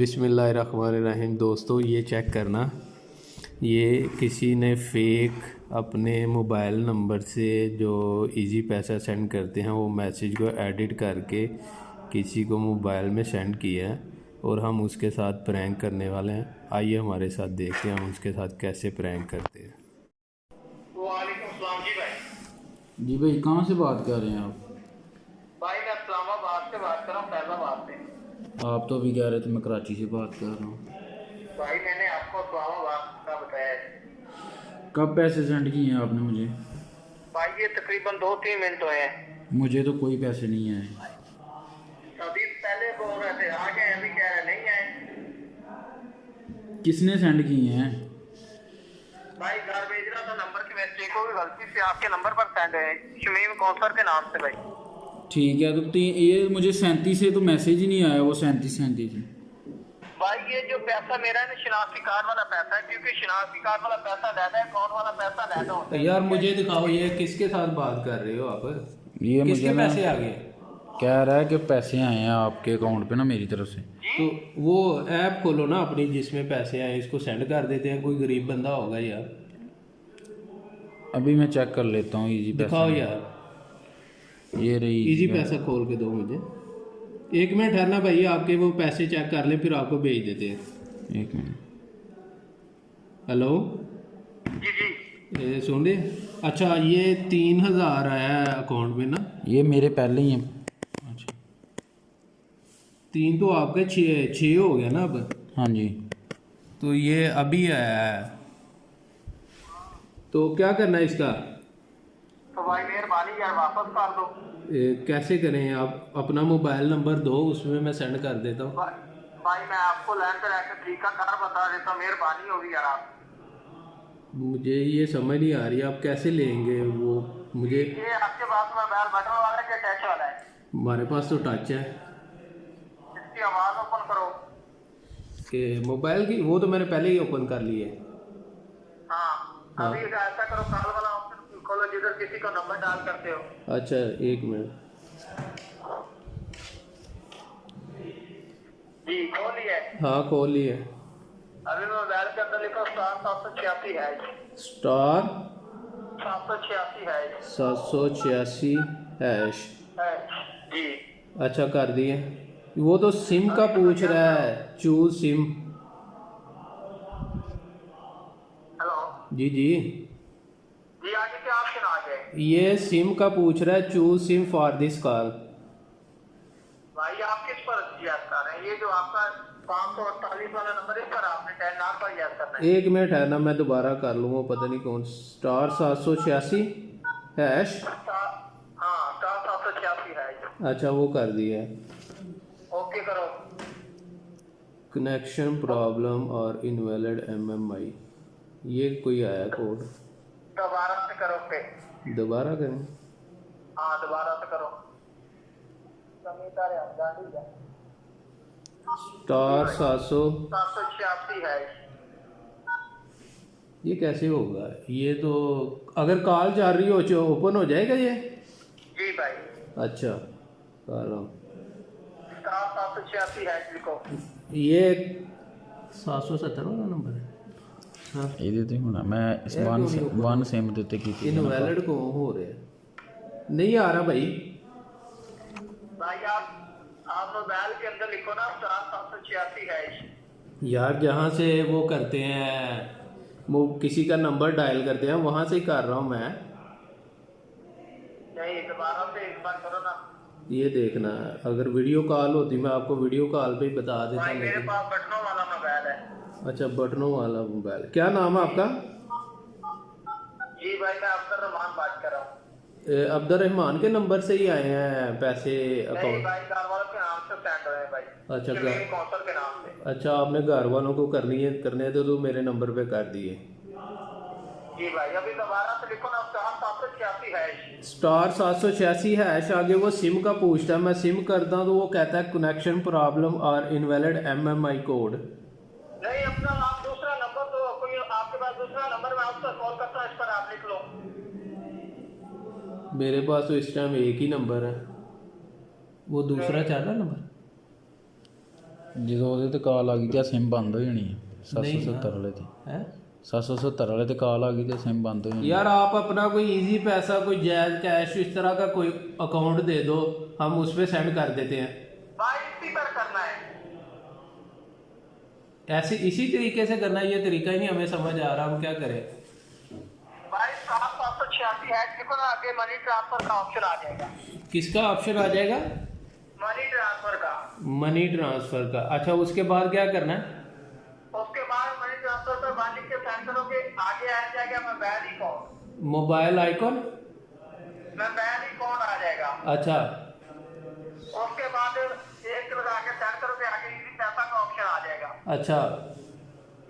बिस्मिल्लाहिर्रहमानिर्रहीम। दोस्तों ये चेक करना, ये किसी ने फ़ेक अपने मोबाइल नंबर से जो इजी पैसा सेंड करते हैं वो मैसेज को एडिट करके किसी को मोबाइल में सेंड किया है और हम उसके साथ प्रैंक करने वाले हैं। आइए हमारे साथ देखते हैं हम उसके साथ कैसे प्रैंक करते हैं। वालेकुम सलाम जी भाई। जी भाई, कहाँ से बात कर रहे हैं आप? भाई मैं इस्लामाबाद से बात कर रहा हूँ, फैजाबाद से। आप तो अभी कह रहे थे मैं कराची से बात कर रहा हूँ। भाई मैंने आपको इस्लामाबाद का बताया है। कब पैसे सेंड किए हैं आपने मुझे? भाई ये तकरीबन 2-3 मिनट हुए हैं। मुझे तो कोई पैसे नहीं आए। अभी पहले बोल रहे थे आ गए, अभी कह रहे नहीं आए। किसने सेंड किए हैं? भाई घर भेज रहा था, नंबर की मिस्टेक हो गई, गलती से आपके नंबर पर सेंड है, शमीम कौसर के नाम से। भाई ठीक है, तो ये मुझे 37 से तो मैसेज ही नहीं आया, वो 37 भाई ये जो पैसा मेरा है ना, शनाख्ती कार्ड वाला पैसा है, क्योंकि शनाख्ती कार्ड वाला पैसा ज्यादा है, अकाउंट वाला पैसा ज्यादा होता है। यार मुझे दिखाओ, ये किसके साथ बात कर रहे हो आप? ये किसके मुझे पैसे आ गए? कह रहा है कि पैसे आए हैं आपके अकाउंट पे ना, मेरी तरफ से। तो वो ऐप खोलो ना अपनी जिसमें पैसे आए, इसको सेंड कर देते हैं। कोई गरीब बंदा होगा यार। अभी मैं चेक कर लेता हूँ इजी पैसा। दिखाओ यार, ये रही इजी पैसा खोल के दो मुझे। एक मिनट है ना भाई, आपके वो पैसे चेक कर ले फिर आपको भेज देते हैं। एक मिनट। हेलो जी जी। ये सुन रहे? अच्छा, ये 3000 आया है अकाउंट में ना? ये मेरे पहले ही हैं। अच्छा, 3 तो आपके 6 हो गया ना अब? हाँ जी। तो ये अभी आया है, तो क्या करना है इसका? तो भाई मेहरबानी यार वापस कर दो। कैसे करें? आप अपना मोबाइल नंबर दो, उसमें मैं सेंड कर देता हूँ। भाई मैं आपको लाइन पे रहकर तरीका कार बता देता हूँ, मेहरबानी होगी यार आप। मुझे ये समझ नहीं आ रही आप कैसे लेंगे वो मुझे। ये आपके पास मोबाइल बटन वाला है क्या टच वाला है? हमारे पास तो टच है। इसकी आवाज ओपन करो। कि मोबाइल की वो तो मैंने पहले ही ओपन कर ली है। हाँ हाँ। अभी ऐसा करो, कॉल वाला ऑप्शन खोलो जिधर किसी का नंबर डाल करते हो। अच्छा एक मिनट। जी खोल लिया है। हाँ खोल लिया। अभी मोबाइल के अंदर लिखो स्टार 786 है। स्टार 786 है। 786 हैश। जी अच्छा कर दिए। वो तो सिम का पूछ रहा है, चूज सिम। हेलो जी जी। जी आगे क्या ऑप्शन आ गए? ये सिम का पूछ रहा है, choose SIM for this call. भाई आप किस पर याद कर रहे हैं? ये जो आपका 548 वाला नंबर है, इस पर आपने 10 नाम पर याद करना है। एक मिनट है ना, मैं दोबारा कर लूँगा, पता नहीं कौन। Star 786 hash. हाँ स्टार 786 है। अच्छा वो कर दिया है। ओके करो। कनेक्शन प्रॉब्लम और इनवैलिड एमएमआई, ये कोई आया कोड। दोबारा से करो पे। दोबारा करें? हाँ दोबारा से करो। समीता रे गांधी है। स्टार 786 है। ये कैसे होगा? ये तो अगर कॉल जा रही हो तो ओपन हो जाएगा ये? जी भाई। अच्छा कर रहा हूँ। स्टार 786 है लिखो। ये 770 वाला नंबर है। हाँ ये देते होना, मैं इस वन सेम देते की थी। इनवैलिड को हो रहे नहीं आ रहा भाई। भाई आप मोबाइल के अंदर लिखो ना स्टार 786 है। यार जहाँ से वो करते हैं, वो किसी का नंबर डायल करते हैं, वहाँ से ही कर रहा हूँ मैं। नहीं दोबारा से एक बार करो ना। ये देखना, अगर वीडियो कॉल होती मैं आपको वीडियो कॉल पे ही बता देता। भाई मेरे पास बटनों वाला मोबाइल है। अच्छा बटनों वाला मोबाइल। क्या नाम है आपका? जी भाई मैं अब्दुल रहमान बात कर रहा हूँ। अब्दुल रहमान के नंबर से ही आए हैं पैसे नहीं अकाउंट? भाई घर वालों के नाम से सेंड हुए हैं भाई। अच्छा शमीम कौसर के नाम से। अच्छा आपने घर वालों को करने थे तो मेरे नंबर पे कर दिए। जी भाई अभी दोबारा से लिखो ना स्टार 786 है। स्टार 786 हैश, आगे वो सिम का पूछता है, मैं सिम करता हूँ तो वो कहता है कनेक्शन प्रॉब्लम और इनवैलिड एमएमआई कोड। नहीं अपना आप दूसरा नंबर तो कोई आपके पास दूसरा नंबर मैं आपसे कॉल करता हूँ, इस पर आप लिख लो। मेरे पास तो इस टाइम एक ही नंबर है, वो दूसरा चल रहा नंबर। ਜਦੋਂ ਉਹਦੇ ਤੇ ਕਾਲ ਆ ਗਈ ਤੇ ਸਿਮ ਬੰਦ ਹੋ ਜਾਣੀ ਹੈ 770 ਵਾਲੇ ਤੇ है 770 ਵਾਲੇ ਤੇ ਕਾਲ ਆ ਗਈ ਤੇ सिम बंद हो जानी यार आप अपना कोई इजी पैसा कोई जायज़ कैश इस तरह का कोई अकाउंट दे दो, हम उस पर सेंड कर देते हैं। भाई इसी पर करना है। ऐसे इसी तरीके से करना है, ये तरीका ही नहीं हमें समझ आ रहा, हम क्या करें। भाई 786 है, देखो ना आगे मनी ट्रांसफर का ऑप्शन आ जाएगा। किसका ऑप्शन आ जाएगा? मनी ट्रांसफर का। मनी ट्रांसफ़र का। अच्छा, उसके बाद क्या करना है? उसके बाद मनी ट्रांसफर पर मान लिख के सेंड करोगे, आगे आ जाएगा mobile account. Mobile icon. Mobile account आ जाएगा। अच्छा, उसके बाद एक लगा के सेंड करोगे, आगे इजी पैसा का ऑप्शन आ जाएगा। अच्छा।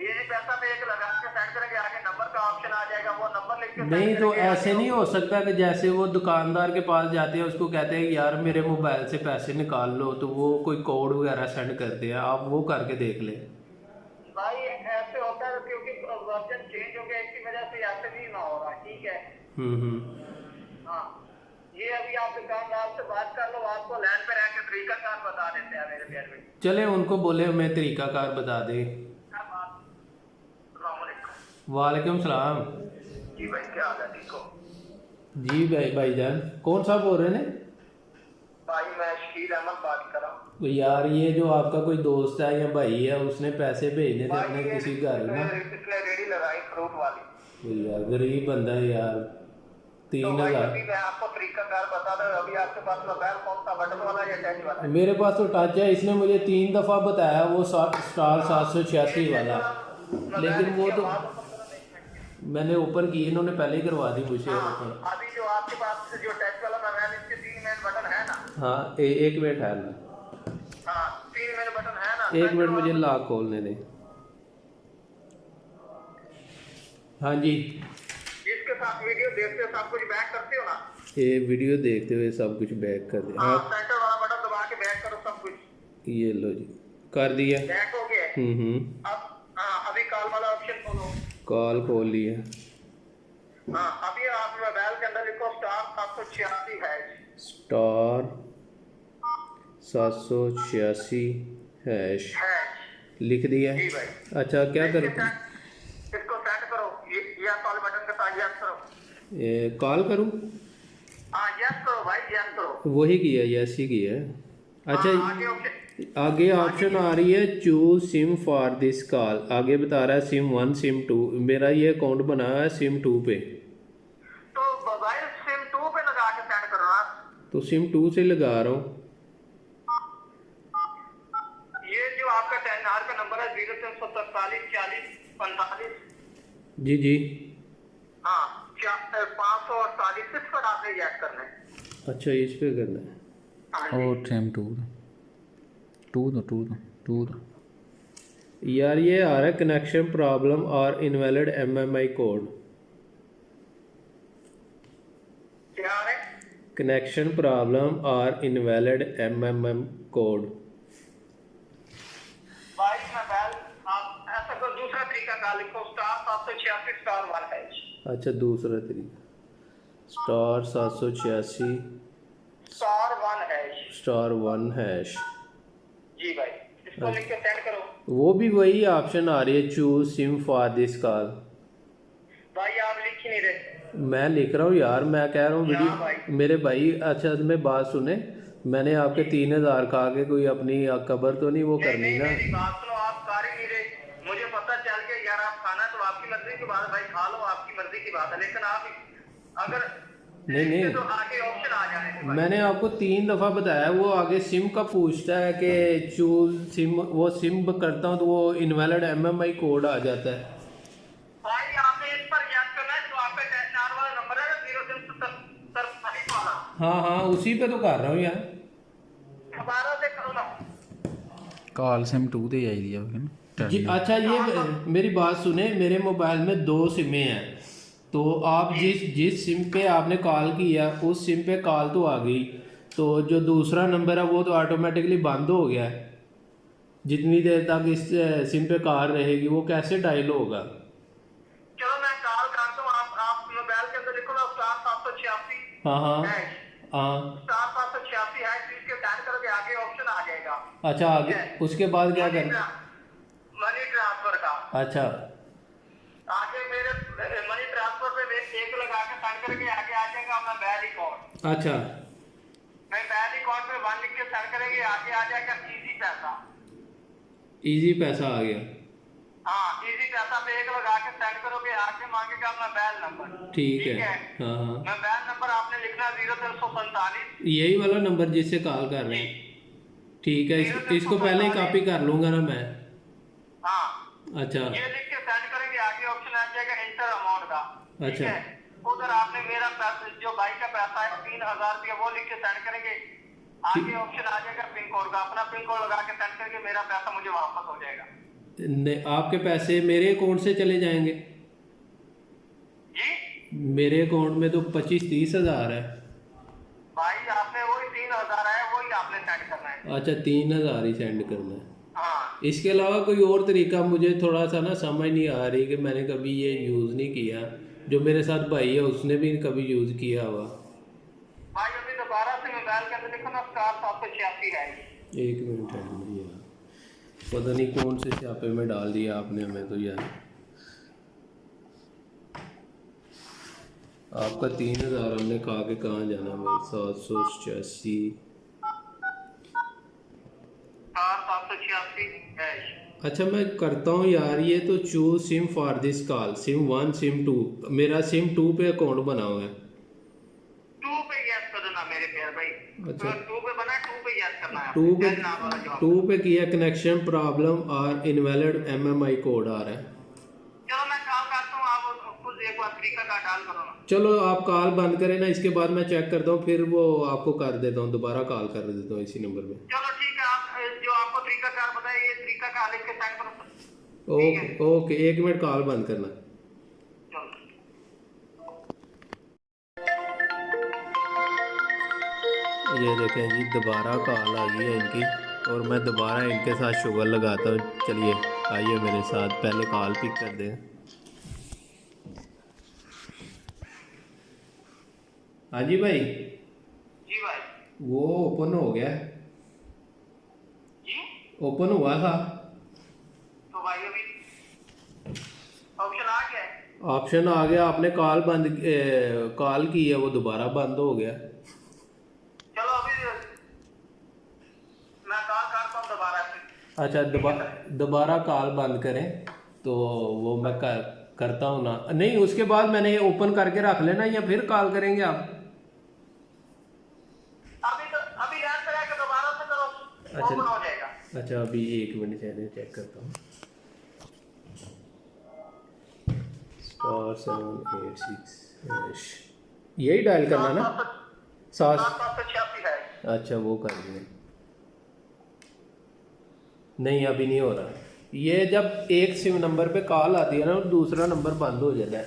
इजी पैसा पे एक लगा के सेंड करेंगे, आगे नंबर का ऑप्शन आ जाएगा, वो नंबर लिख के नहीं send तो करेंगे, ऐसे आगे नहीं हो सकता कि जैसे वो दुकानदार के पास जाते हैं, उसको कहते हैं कि यार मेरे मोबाइल से पैसे निकाल लो, तो वो कोई कोड वगैरह सेंड करते हैं, आप वो करके देख लें। भाई ऐसे होता है क्योंकि वर्जन चेंज हो गया, इसकी वजह से ऐसे नहीं ना हो रहा। ठीक है। हाँ, ये अभी आप दुकानदार से बात कर लो, आपको लाइन पे रह के तरीकाकार बता देते हैं मेरे प्यार में। चले उनको बोले हमें तरीकाकार बता दे। वालेकुम सलाम। जी भाई, क्या हाल है? ठीक हो? जी भाईजान, कौन सा बोल रहे हैं? भाई मैं शकील अहमद बात कर रहा हूँ। तो यार ये जो आपका कोई दोस्त है या भाई है, उसने पैसे भेजने थे अपने भाई, किसी घर ना। इसने रेडी लगाई फ्रूट वाली। तो यार गरीब बंदा है यार, तो भाई 3000। अभी मैं आपको तरीकाकार बता दूं, अभी आपके पास मोबाइल कौन सा, बटन वाला या टच वाला? मेरे पास तो टच है, इसने मुझे 3 दफ़ा बताया वो स्टार 786 वाला, लेकिन वो तो मैंने ओपन की, इन्होंने पहले ही करवा दी मुझे ओपन। अभी जो आपके पास जो टच वाला मोबाइल, इसके 3 मेन बटन है ना? हाँ, एक मिनट है ना, हाँ, 3 मेन बटन है ना? एक मिनट मुझे लॉक खोलने दें। हाँ जी, जिसके साथ वीडियो देखते हो सब कुछ बैक करते हो ना? ये वीडियो देखते हुए सब कुछ बैक कर दिया। हाँ, हाँ, सेंटर वाला बटन दबा के बैक करो सब कुछ। ये लो जी, कर दिया। बैक हो गया। अब हाँ, अभी कॉल वाला ऑप्शन खोलो। कॉल खोल लिया। हाँ, अभी आप मोबाइल के अंदर लिखो स्टार 786 है। स्टार 786 हैश लिख दिया। जी भाई। अच्छा, क्या करूँ? इसको सेंड करो, या कॉल बटन के साथ यस करो। कॉल करूँ? हाँ, यस करो भाई, यस करो। वही किया, यस ही किया। अच्छा, हाँ, आगे ऑप्शन आगे ऑप्शन आ रही है choose SIM for this call, आगे बता रहा है सिम 1 सिम 2। मेरा ये अकाउंट बना हुआ है सिम 2 पे, तो भाई सिम 2 पे लगा के सेंड करो ना। तो सिम 2 से लगा रहा हूँ। ये जो आपका टेनआर का नंबर है 0343 40 45। जी जी। हाँ, 548 इस पर आपने याद करना है। अच्छा, इस पे करना है। हाँ जी। और सिम 2 दो। यार ये आ रहा है कनेक्शन प्रॉब्लम और इनवैलिड MMI कोड। क्या है? कनेक्शन प्रॉब्लम और इनवैलिड MMM कोड। भाई मोबाइल आप ऐसा करो, दूसरा तरीका का लिखो, स्टार 786 स्टार 1 है। अच्छा, दूसरा तरीका स्टार 786 स्टार 1 है। Star 1 hash. जी भाई, इसको लिख के सेंड करो। वो भी वही ऑप्शन आ रही है choose SIM for this call. भाई आप लिख ही नहीं रहे। मैं लिख रहा हूँ यार, मैं कह रहा हूँ हाँ भाई। वीडियो मेरे भाई। अच्छा, मैं बात सुने, मैंने आपके 3000 खा के कोई अपनी कबर तो नहीं वो करनी नहीं, ना? मेरी बात सुनो, आप कर ही नहीं रहे। मुझे पता चल गया यार, आप खाना तो आपकी मर्जी की बात है भाई, खा लो, आपकी मर्जी की बात है, लेकिन आप अगर नहीं, तो आगे ऑप्शन आ जाने थे भाई। मैंने आपको 3 दफ़ा बताया, वो आगे सिम का पूछता है कि चूज सिम, वो सिम करता हूँ तो वो इनवैलिड MMI कोड आ जाता है। भाई आपने इस पर याद करना है, जो आपका टेनआर वाला नंबर है ना 0343 वाला। हाँ हाँ, उसी पे तो कर रहा हूँ यार। दोबारा से करो ना। काल सिम 2 ਤੇ ਆਈ ਹੈ ना जी। अच्छा, ये मेरी बात सुने, मेरे मोबाइल में 2 सिमें हैं, तो आप जिस सिम पे आपने कॉल किया उस सिम पे कॉल तो आ गई, तो जो दूसरा नंबर है वो तो ऑटोमेटिकली बंद हो गया है। जितनी देर तक इस सिम पे कॉल रहेगी वो कैसे डायल होगा? चलो मैं कॉल करता हूँ, आप मोबाइल के अंदर लिखो ना स्टार 786 हाँ हाँ है। हाँ। स्टार 786 है, इसके डायल करोगे आगे ऑप्शन आ जाएगा। आएगा। अच्छा आगे उसके बाद क्या करना? मनी ट्रांसफर का। अच्छा आगे मेरे मनी ट्रांसफर पे एक लगा के सेंड करके आगे आ जाएगा अपना बैंक अकाउंट। अच्छा मैं बैंक अकाउंट पे 1 लिख के सेंड करेंगे आगे आ जाएगा इजी पैसा। इजी पैसा आ गया। हाँ इजी पैसा पे एक लगा के सेंड करोगे आगे मांगेगा अपना बैंक नंबर। ठीक है। हाँ हाँ मैं बैंक नंबर आपने लिखना 0345 यही वाला नंबर जिससे कॉल कर रहे हैं। ठीक है इसको पहले ही कॉपी कर लूंगा ना मैं। हाँ अच्छा ये लिख के सेंड करेंगे आगे ऑप्शन आ जाएगा इंटर अमाउंट का। अच्छा। ठीक है उधर आपने मेरा पैसा जो बाइक का पैसा है 3000 रुपया वो लिख के सेंड करेंगे आगे ऑप्शन आ जाएगा पिन कोड का। अपना पिन कोड लगा के सेंड करके मेरा पैसा मुझे वापस हो जाएगा। आपके पैसे मेरे अकाउंट से चले जाएंगे? जी मेरे अकाउंट में तो 25-30 हज़ार है भाई आपने वही 3000 है वही आपने सेंड करना है। अच्छा 3000 ही सेंड करना है। हाँ इसके अलावा कोई और तरीका मुझे थोड़ा सा ना समझ नहीं आ रही कि मैंने कभी ये यूज़ नहीं किया। जो मेरे साथ भाई है उसने भी कभी यूज़ किया हुआ। भाई अभी दोबारा से मोबाइल के अंदर देखो ना स्टार 786 है। एक मिनट है यार पता नहीं कौन से स्यापे में डाल दिया आपने हमें तो यार। आपका 3000 हमने खा के कहाँ जाना भाई? 786 786 अच्छा मैं करता हूँ यार ये तो choose SIM for this call SIM 1 SIM 2 मेरा सिम 2 पे अकाउंट बना हुआ है। 2 पे यस कर देना मेरे प्यार भाई। अच्छा। तो 2 पे बना 2 पे यस करना है। 2 पे किया कनेक्शन प्रॉब्लम और इनवैलिड MMI कोड आ रहा है। चलो मैं कॉल करता हूँ आप खुद एक बार तरीका का डाल करो ना। चलो आप कॉल बंद करें ना इसके बाद मैं चेक करता हूँ फिर वो आपको कर देता हूँ दोबारा कॉल कर देता हूँ इसी नंबर पे। चलो ठीक है आप जो आपको तरीका कार बताया ये तरीका कार लिख के सेंड करो। ओके ओके 1 मिनट कॉल बंद करना। ये देखें जी दोबारा कॉल आ गई है इनकी और मैं दोबारा इनके साथ शुगर लगाता हूँ। चलिए आइए मेरे साथ पहले कॉल पिक कर दें। हाँ जी भाई जी भाई वो ओपन हो गया जी ओपन हुआ था तो भाई अभी ऑप्शन आ गया है। ऑप्शन आ गया आपने कॉल कॉल की है वो दोबारा बंद हो गया। चलो अभी मैं कॉल करता हूँ दोबारा से। अच्छा दोबारा कॉल बंद करें तो वो मैं करता हूँ ना। नहीं उसके बाद मैंने ये ओपन करके रख लेना या फिर कॉल करेंगे आप? अभी याद करा के दोबारा से करो अच्छा ओपन हो जाएगा। अच्छा अभी 1 मिनट से चेक करता हूँ। *786 यही डायल करना ना? 786 है। अच्छा वो कर दिया। नहीं अभी नहीं हो रहा। ये जब एक सिम नंबर पे कॉल आती है ना दूसरा नंबर बंद हो जाता है।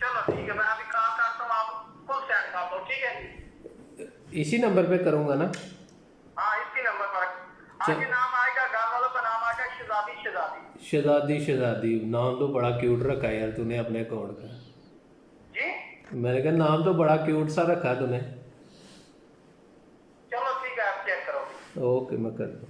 चलो ठीक है मैं अभी कॉल करता हूँ आप खुद सेंड कर दो। ठीक है इसी नंबर पे करूँगा ना? हाँ इसी नंबर पर आगे नाम आएगा घर वालों का नाम आएगा शहजादी। नाम तो बड़ा क्यूट रखा है यार तूने अपने अकाउंट का। जी मैंने कहा नाम तो बड़ा क्यूट सा रखा तूने। चलो ठीक है आप चेक करो। ओके मैं कर दूँ।